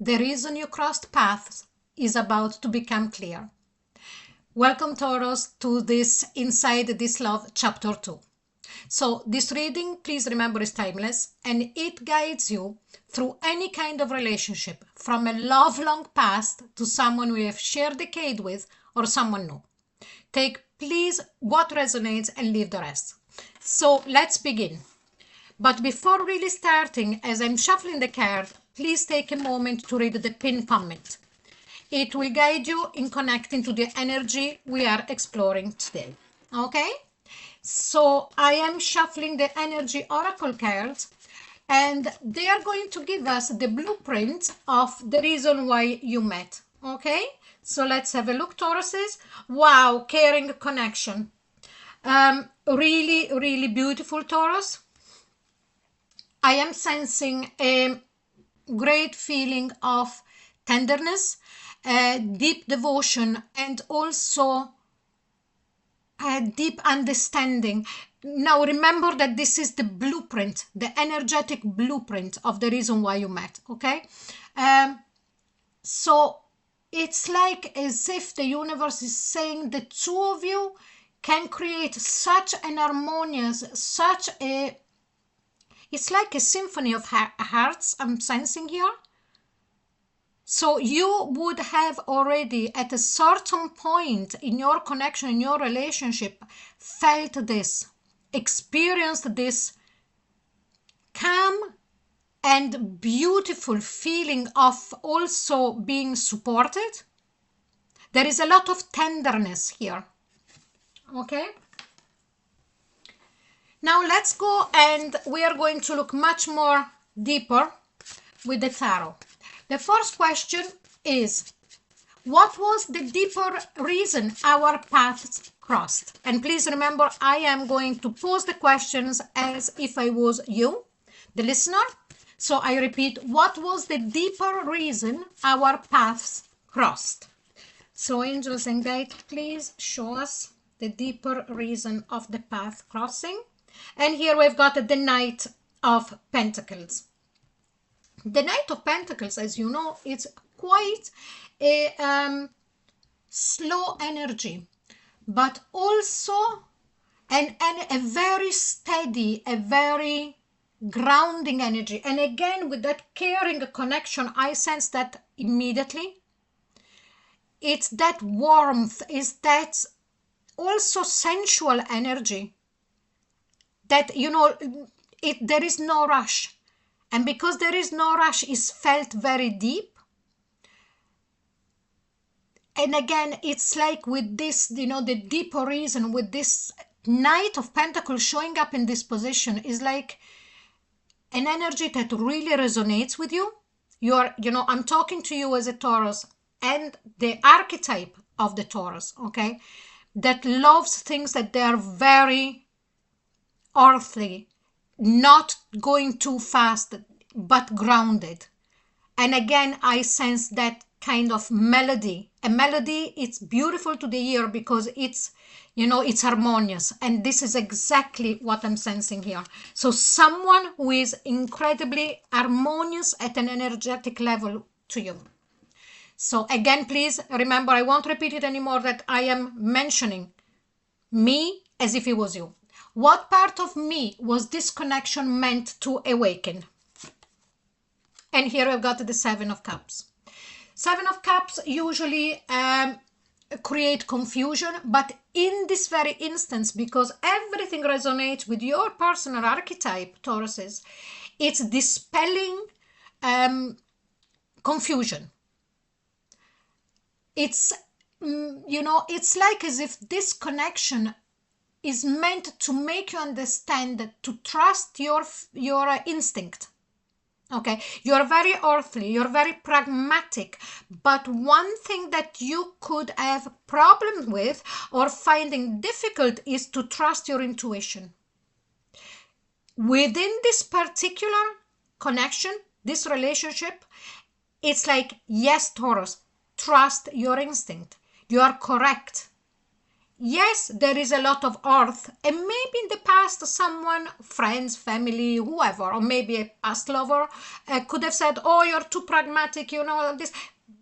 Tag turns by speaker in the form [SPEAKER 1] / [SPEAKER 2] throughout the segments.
[SPEAKER 1] The reason you crossed paths is about to become clear. Welcome, Taurus, to this Inside This Love Chapter 2. So this reading, please remember, is timeless, and it guides you through any kind of relationship, from a love long past to someone we have shared a decade with or someone new. Take, please, what resonates and leave the rest. So let's begin. But before really starting, as I'm shuffling the card, please take a moment to read the pinned comment. It will guide you in connecting to the energy we are exploring today. Okay? So I am shuffling the energy oracle cards, and they are going to give us the blueprint of the reason why you met. Okay? So let's have a look, Tauruses. Wow, caring connection. Really, really beautiful, Taurus. I am sensing a great feeling of tenderness, deep devotion, and also a deep understanding. Now remember that this is the blueprint, the energetic blueprint of the reason why you met. Okay, so it's like as if the universe is saying the two of you can create such an harmonious, such a, it's like a symphony of hearts I'm sensing here. So you would have already at a certain point in your connection, in your relationship, felt this, experienced this calm and beautiful feeling of also being supported. There is a lot of tenderness here. Okay? Now let's go, and we are going to look much more deeper with the tarot. The first question is, what was the deeper reason our paths crossed? And please remember, I am going to pose the questions as if I was you, the listener. So I repeat, what was the deeper reason our paths crossed? So angels and guides, please show us the deeper reason of the path crossing. And here we've got the Knight of Pentacles. The Knight of Pentacles, as you know, it's quite a slow energy, but also a very steady, a very grounding energy. And again, with that caring connection, I sense that immediately. It's that warmth, is that also sensual energy that, you know, there is no rush. And because there is no rush, it's felt very deep. And again, it's like with this, you know, the deeper reason, with this Knight of Pentacles showing up in this position, is like an energy that really resonates with you. You're, you know, I'm talking to you as a Taurus, and the archetype of the Taurus, okay, that loves things that they are very earthy, not going too fast, but grounded. And again, I sense that kind of melody. A melody, it's beautiful to the ear because it's, you know, it's harmonious. And this is exactly what I'm sensing here. So someone who is incredibly harmonious at an energetic level to you. So again, please remember, I won't repeat it anymore, that I am mentioning me as if it was you. What part of me was this connection meant to awaken? And here I've got the Seven of Cups. Seven of Cups usually create confusion, but in this very instance, because everything resonates with your personal archetype, Tauruses, it's dispelling confusion. It's, you know, it's like as if this connection is meant to make you understand that to trust your instinct. Okay, you're very earthly, you're very pragmatic, but one thing that you could have problems with or finding difficult is to trust your intuition. Within this particular connection, this relationship, it's like, yes, Taurus, trust your instinct. You are correct. Yes, there is a lot of earth, and maybe in the past someone, friends, family, whoever, or maybe a past lover could have said, oh, you're too pragmatic, you know, this.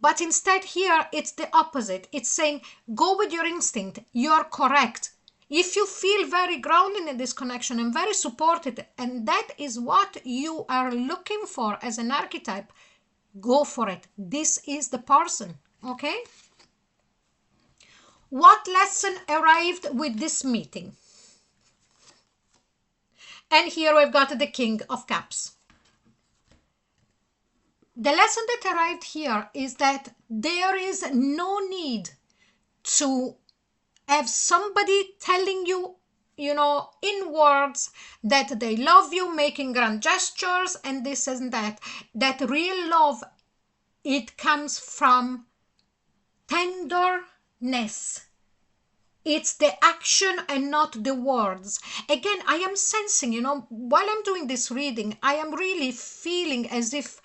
[SPEAKER 1] But instead here, it's the opposite. It's saying, go with your instinct. You're correct. If you feel very grounded in this connection and very supported, and that is what you are looking for as an archetype, go for it. This is the person, okay? What lesson arrived with this meeting? And here we've got the King of Cups. The lesson that arrived here is that there is no need to have somebody telling you, you know, in words that they love you, making grand gestures and this and that. That real love, it comes from tenderness. It's the action and not the words. Again, I am sensing, you know, while I'm doing this reading, I am really feeling as if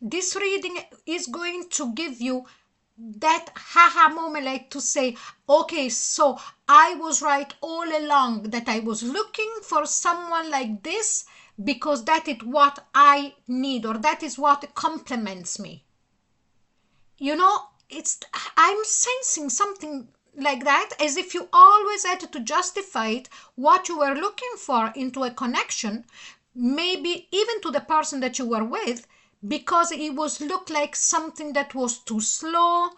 [SPEAKER 1] this reading is going to give you that haha moment, like to say, okay, so I was right all along, that I was looking for someone like this because that is what I need, or that is what complements me. You know, I'm sensing something like that, as if you always had to justify it, what you were looking for into a connection, maybe even to the person that you were with, because it was looked like something that was too slow,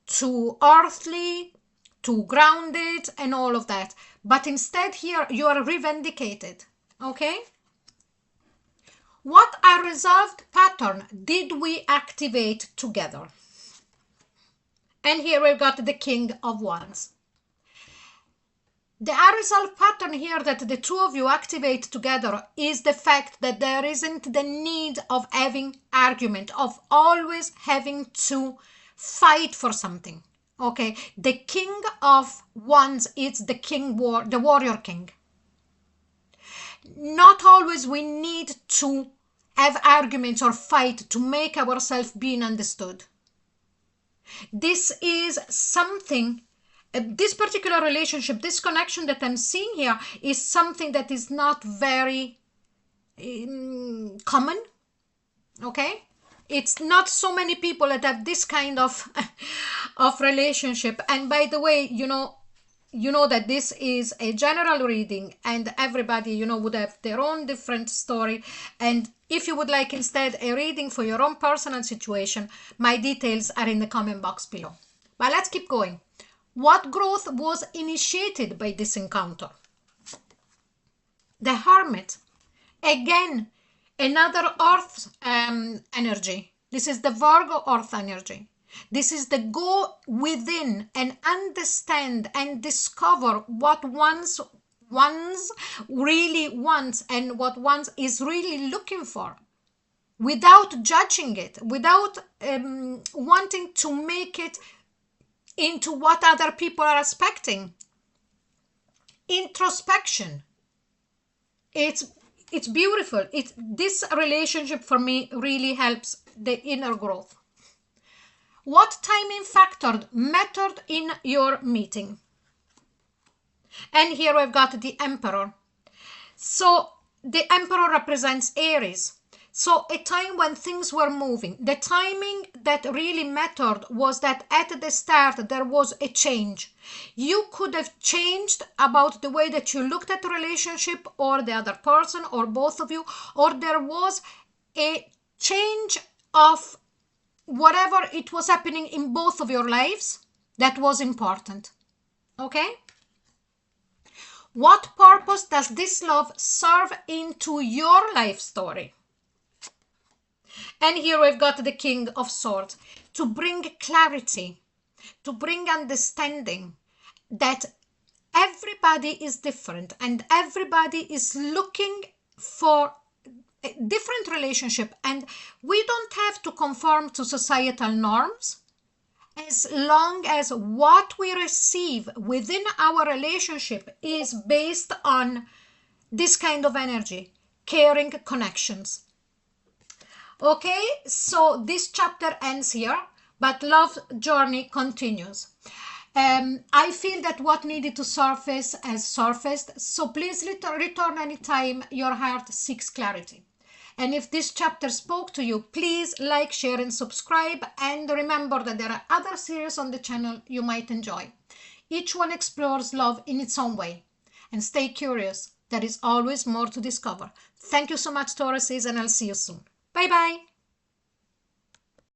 [SPEAKER 1] too earthly, too grounded, and all of that. But instead here you are revindicated, okay? What unresolved pattern did we activate together? And here we've got the King of Wands. The unresolved pattern here that the two of you activate together is the fact that there isn't the need of having argument, of always having to fight for something. Okay, the King of Wands is the the warrior king. Not always we need to have arguments or fight to make ourselves being understood. This is something, this particular relationship, this connection that I'm seeing here is something that is not very common, okay? It's not so many people that have this kind of relationship. And by the way, you know that this is a general reading and everybody, you know, would have their own different story. And if you would like instead a reading for your own personal situation, my details are in the comment box below. But let's keep going. What growth was initiated by this encounter? The Hermit. Again, another earth energy. This is the Virgo earth energy. This is the go within and understand and discover what one's really wants and what one is really looking for, without judging it, without wanting to make it into what other people are expecting. Introspection. It's beautiful. This relationship for me really helps the inner growth. What timing factor mattered in your meeting? And here we've got the Emperor. So the Emperor represents Aries. So a time when things were moving. The timing that really mattered was that at the start there was a change. You could have changed about the way that you looked at the relationship or the other person or both of you, or there was a change of whatever it was happening in both of your lives that was important. Okay? What purpose does this love serve into your life story? And here we've got the King of Swords. To bring clarity, to bring understanding that everybody is different and everybody is looking for a different relationship, and we don't have to conform to societal norms as long as what we receive within our relationship is based on this kind of energy, caring connections. Okay, so this chapter ends here, but love journey continues. I feel that what needed to surface has surfaced, so please return anytime your heart seeks clarity. And if this chapter spoke to you, please like, share, and subscribe. And remember that there are other series on the channel you might enjoy. Each one explores love in its own way. And stay curious. There is always more to discover. Thank you so much, Tauruses, and I'll see you soon. Bye bye.